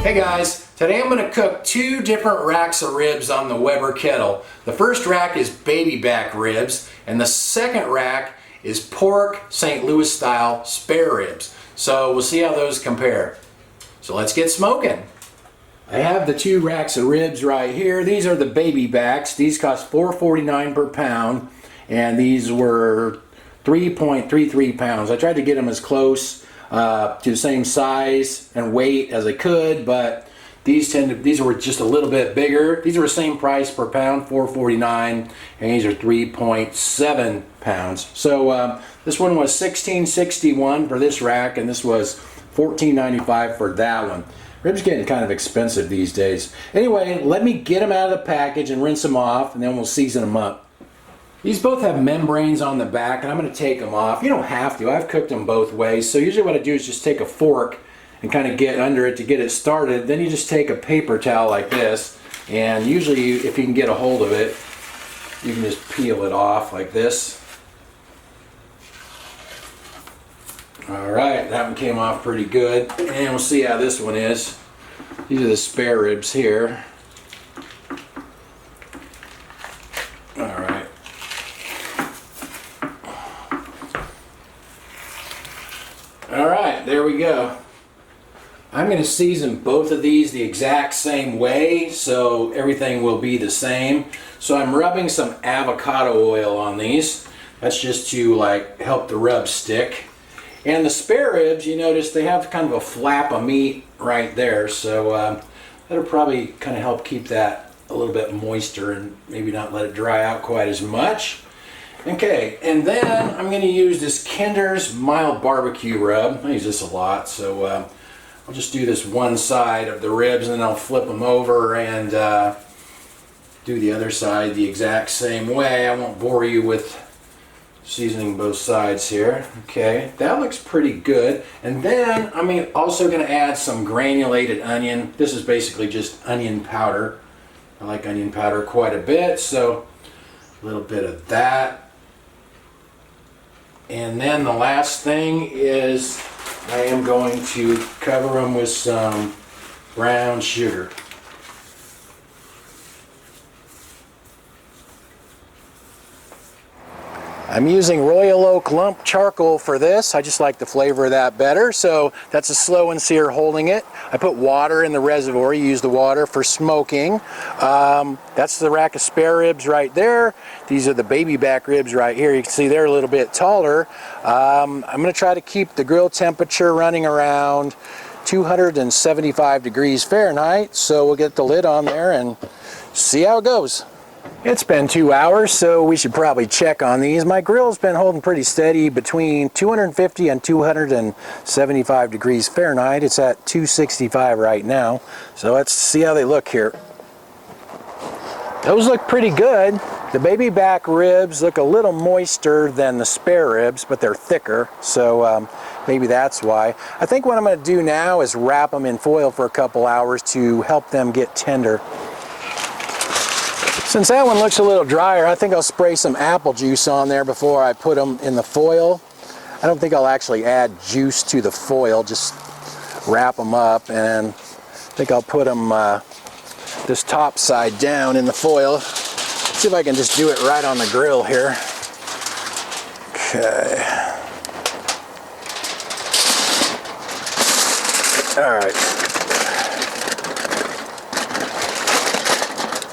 Hey guys, today I'm going to cook two different racks of ribs on the Weber kettle. The first rack is baby back ribs and the second rack is pork St. Louis style spare ribs. So we'll see how those compare. So let's get smoking. I have the two racks of ribs right here. These are the baby backs. These cost $4.49 per pound and these were 3.33 pounds. I tried to get them as close to the same size and weight as I could, but these were just a little bit bigger. These are the same price per pound, $4.49, and these are 3.7 pounds. So this one was $16.61 for this rack, and this was $14.95 for that one. Ribs getting kind of expensive these days. Anyway, let me get them out of the package and rinse them off, and then we'll season them up. These both have membranes on the back, and I'm going to take them off. You don't have to. I've cooked them both ways. So usually what I do is just take a fork and kind of get under it to get it started. Then you just take a paper towel like this, and usually if you can get a hold of it, you can just peel it off like this. Alright, that one came off pretty good. And we'll see how this one is. These are the spare ribs here. Alright. Alright, there we go. I'm going to season both of these the exact same way, so everything will be the same. So I'm rubbing some avocado oil on these. That's just to like help the rub stick. And the spare ribs, you notice they have kind of a flap of meat right there, so that'll probably kind of help keep that a little bit moister and maybe not let it dry out quite as much. Okay, and then I'm going to use this Kinder's Mild Barbecue Rub. I use this a lot, so I'll just do this one side of the ribs and then I'll flip them over and do the other side the exact same way. I won't bore you with seasoning both sides here. Okay, that looks pretty good. And then I'm also going to add some granulated onion. This is basically just onion powder. I like onion powder quite a bit, so a little bit of that. And then the last thing is I am going to cover them with some brown sugar. I'm using Royal Oak lump charcoal for this. I just like the flavor of that better. So that's a slow and sear holding it. I put water in the reservoir. You use the water for smoking. That's the rack of spare ribs right there. These are the baby back ribs right here. You can see they're a little bit taller. I'm going to try to keep the grill temperature running around 275 degrees Fahrenheit. So we'll get the lid on there and see how it goes. It's been 2 hours, so we should probably check on these. My grill's been holding pretty steady between 250 and 275 degrees Fahrenheit. It's at 265 right now. So let's see how they look here. Those look pretty good. The baby back ribs look a little moister than the spare ribs, but they're thicker, so maybe that's why. I think what I'm going to do now is wrap them in foil for a couple hours to help them get tender. Since that one looks a little drier, I think I'll spray some apple juice on there before I put them in the foil. I don't think I'll actually add juice to the foil, just wrap them up, and I think I'll put them this top side down in the foil. See if I can just do it right on the grill here. Okay. All right.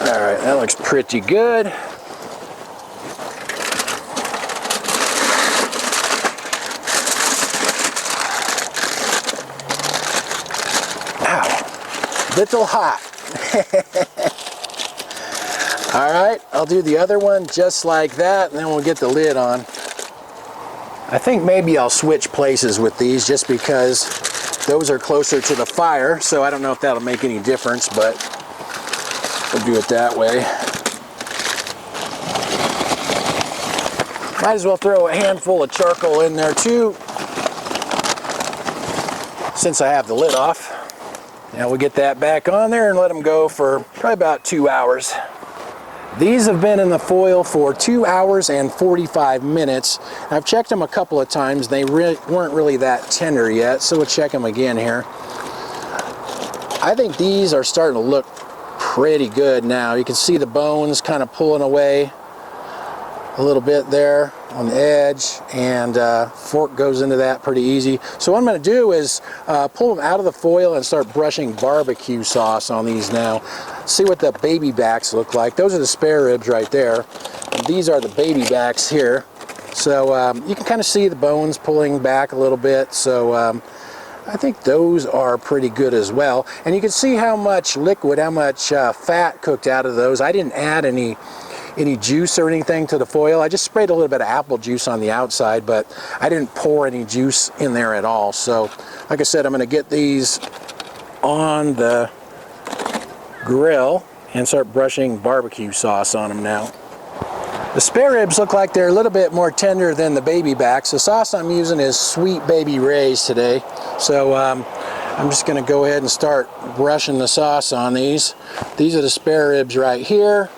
Alright, that looks pretty good. Ow, little hot. Alright, I'll do the other one just like that, and then we'll get the lid on. I think maybe I'll switch places with these just because those are closer to the fire, so I don't know if that'll make any difference, but we'll do it that way. Might as well throw a handful of charcoal in there too, since I have the lid off. Now we'll get that back on there and let them go for probably about 2 hours. These have been in the foil for 2 hours and 45 minutes. I've checked them a couple of times. They weren't really that tender yet, so we'll check them again here. I think these are starting to look pretty good now. You can see the bones kind of pulling away a little bit there on the edge, and fork goes into that pretty easy. So what I'm going to do is pull them out of the foil and start brushing barbecue sauce on these now. See what the baby backs look like. Those are the spare ribs right there, and these are the baby backs here. So you can kind of see the bones pulling back a little bit. So I think those are pretty good as well. And you can see how much liquid, how much fat cooked out of those. I didn't add any juice or anything to the foil. I just sprayed a little bit of apple juice on the outside, but I didn't pour any juice in there at all. So like I said, I'm going to get these on the grill and start brushing barbecue sauce on them now. The spare ribs look like they're a little bit more tender than the baby backs. The sauce I'm using is Sweet Baby Ray's today. So I'm just going to go ahead and start brushing the sauce on these. These are the spare ribs right here.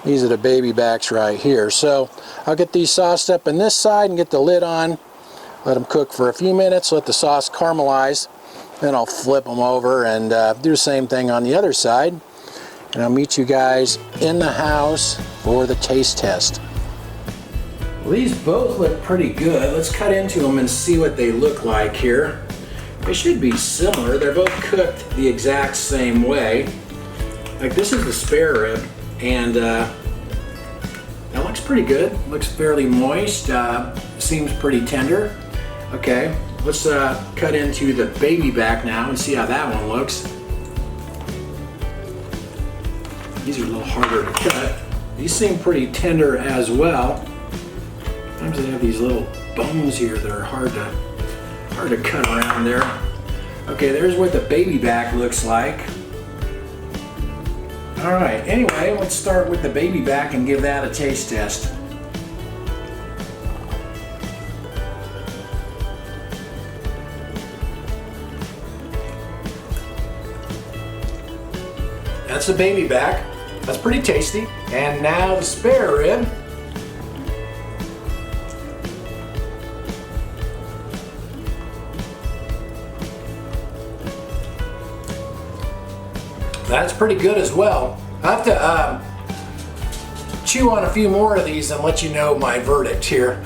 These are the baby backs right here. So I'll get these sauced up in this side and get the lid on. Let them cook for a few minutes, let the sauce caramelize. Then I'll flip them over and do the same thing on the other side. And I'll meet you guys in the house for the taste test. Well, these both look pretty good. Let's cut into them and see what they look like here. They should be similar. They're both cooked the exact same way. Like, this is the spare rib, and that looks pretty good. Looks fairly moist. Seems pretty tender. Okay, let's cut into the baby back now and see how that one looks. These are a little harder to cut. These seem pretty tender as well. Sometimes they have these little bones here that are hard to cut around there. Okay, there's what the baby back looks like. All right, anyway, let's start with the baby back and give that a taste test. That's the baby back. That's pretty tasty. And now the spare rib. That's pretty good as well. I have to chew on a few more of these and let you know my verdict here.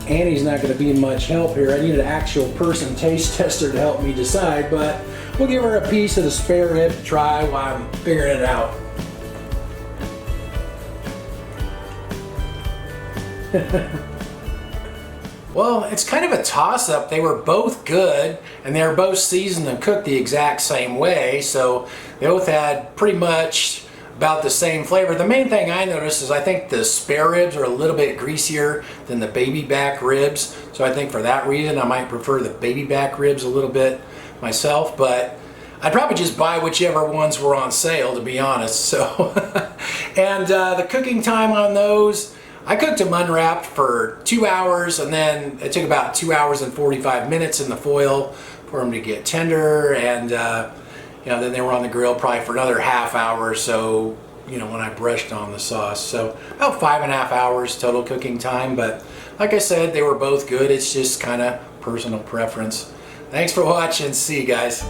Annie's not going to be much help here. I need an actual person taste tester to help me decide, but we'll give her a piece of the spare rib to try while I'm figuring it out. Well, it's kind of a toss-up. They were both good, and they were both seasoned and cooked the exact same way, so they both had pretty much about the same flavor. The main thing I noticed is I think the spare ribs are a little bit greasier than the baby back ribs, so I think for that reason I might prefer the baby back ribs a little bit myself, but I'd probably just buy whichever ones were on sale, to be honest. So, and the cooking time on those, I cooked them unwrapped for 2 hours, and then it took about 2 hours and 45 minutes in the foil for them to get tender, and you know, then they were on the grill probably for another half hour or so, you know, when I brushed on the sauce. So about 5.5 hours total cooking time, but like I said, they were both good. It's just kind of personal preference. Thanks for watching. See you guys.